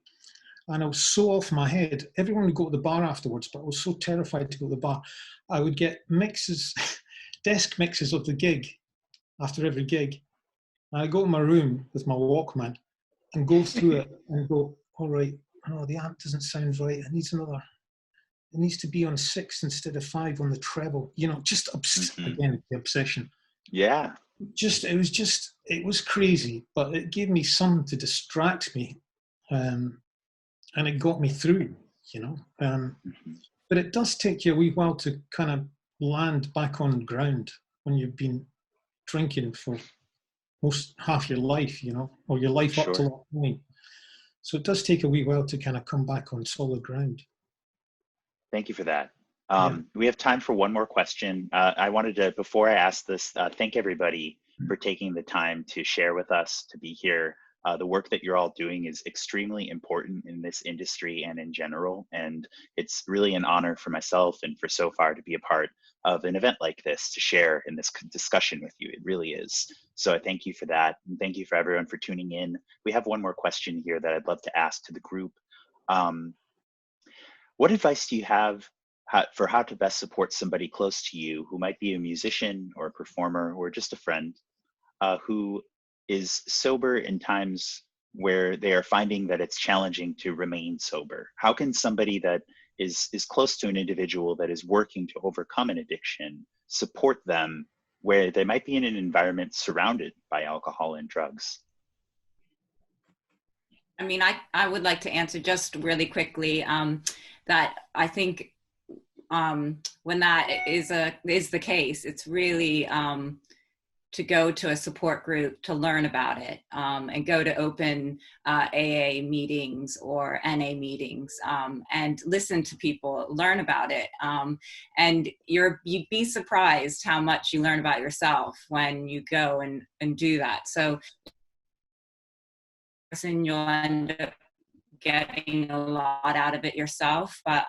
and I was so off my head. Everyone would go to the bar afterwards, but I was so terrified to go to the bar. I would get mixes, desk mixes of the gig after every gig. And I'd go to my room with my Walkman and go through it and go, all right, no, the amp doesn't sound right. It needs to be on 6 instead of 5 on the treble. Just again, the obsession. Yeah. it was crazy, but it gave me something to distract me, and it got me through, you know. But it does take you a wee while to kind of land back on ground when you've been drinking for most half your life, you know, or your life up to that point. So it does take a wee while to kind of come back on solid ground. Thank you for that. Yeah. We have time for one more question. I wanted to, before I ask this, thank everybody for taking the time to share with us, to be here. The work that you're all doing is extremely important in this industry and in general. And it's really an honor for myself and for Sofar to be a part of an event like this, to share in this discussion with you. It really is. So I thank you for that. And thank you for everyone for tuning in. We have one more question here that I'd love to ask to the group. What advice do you have for how to best support somebody close to you who might be a musician or a performer or just a friend who is sober in times where they are finding that it's challenging to remain sober? How can somebody that is close to an individual that is working to overcome an addiction support them where they might be in an environment surrounded by alcohol and drugs? I mean, I would like to answer just really quickly that I think when that is the case, it's really to go to a support group to learn about it, and go to open AA meetings or NA meetings, and listen to people, learn about it. And you'd be surprised how much you learn about yourself when you go and do that. So you'll end up getting a lot out of it yourself. But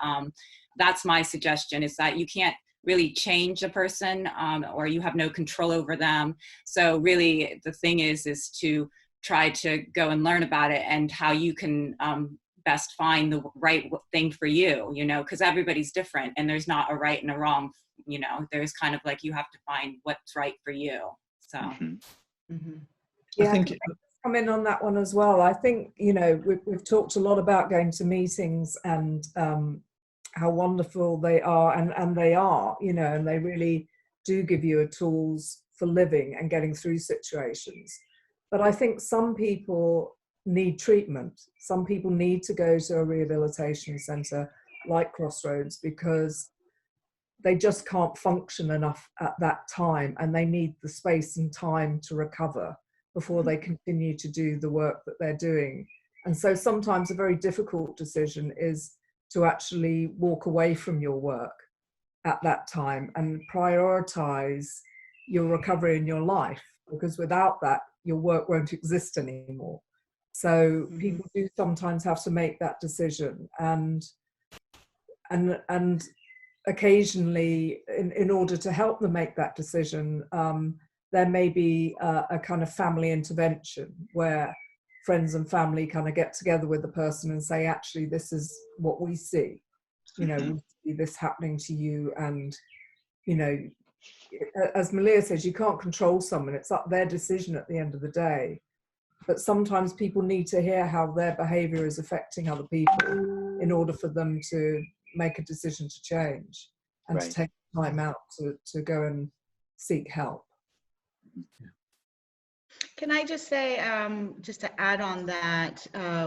that's my suggestion, is that you can't really change a person, or you have no control over them. So really the thing is to try to go and learn about it and how you can best find the right thing for you, you know, because everybody's different and there's not a right and a wrong, you know, there's kind of like, you have to find what's right for you. So Yeah, I think come in on that one as well. I think, you know, we've talked a lot about going to meetings and how wonderful they are, and they are, you know, and they really do give you tools for living and getting through situations. But I think some people need treatment. Some people need to go to a rehabilitation centre like Crossroads because they just can't function enough at that time, and they need the space and time to recover before they continue to do the work that they're doing. And so sometimes a very difficult decision is to actually walk away from your work at that time and prioritize your recovery in your life, because without that, your work won't exist anymore. So people do sometimes have to make that decision, and occasionally, in order to help them make that decision, there may be a kind of family intervention where friends and family kind of get together with the person and say, actually, this is what we see. You know, we see this happening to you. And, you know, as Melia says, you can't control someone. It's up their decision at the end of the day. But sometimes people need to hear how their behavior is affecting other people in order for them to make a decision to change and to take time out to go and seek help. Can I just say, just to add on that,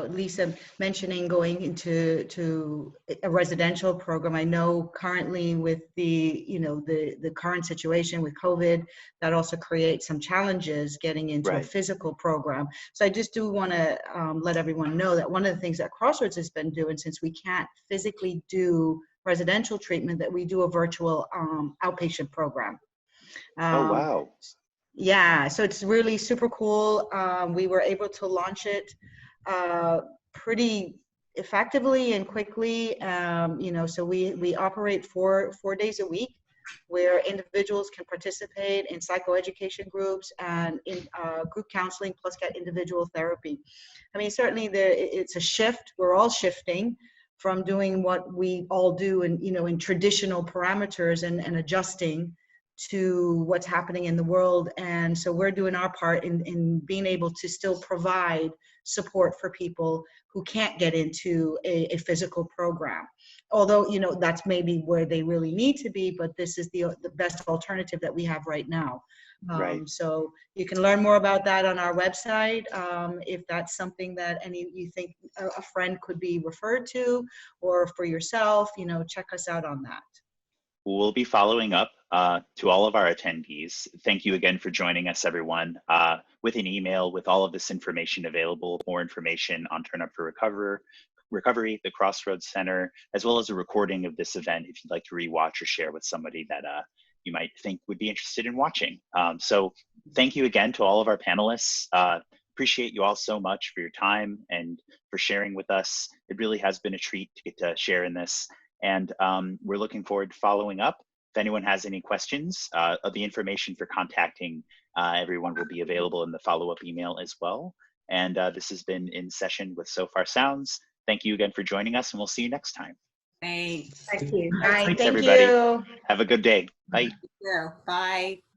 Lisa mentioning going into a residential program. I know currently with the current situation with COVID, that also creates some challenges getting into a physical program. So I just do want to let everyone know that one of the things that Crossroads has been doing, since we can't physically do residential treatment, that we do a virtual outpatient program. Oh, wow. Yeah, so it's really super cool. We were able to launch it pretty effectively and quickly. So we operate four days a week, where individuals can participate in psychoeducation groups and in group counseling, plus get individual therapy. I mean, certainly it's a shift. We're all shifting from doing what we all do in traditional parameters and adjusting to what's happening in the world. And so we're doing our part in being able to still provide support for people who can't get into a physical program. although, you know, that's maybe where they really need to be, but this is the best alternative that we have right now. Right. So you can learn more about that on our website. If that's something that you think a friend could be referred to, or for yourself, you know, check us out on that. We'll be following up to all of our attendees. Thank you again for joining us, everyone, with an email with all of this information available, more information on Turnip for Recovery, the Crossroads Center, as well as a recording of this event if you'd like to rewatch or share with somebody that you might think would be interested in watching. So thank you again to all of our panelists. Appreciate you all so much for your time and for sharing with us. It really has been a treat to get to share in this. And we're looking forward to following up. If anyone has any questions, the information for contacting everyone will be available in the follow-up email as well. And this has been In Session with Sofar Sounds. Thank you again for joining us, and we'll see you next time. Thanks. Thank you. All right, Thanks, thank everybody. you. Have a good day. Bye. Yeah, bye.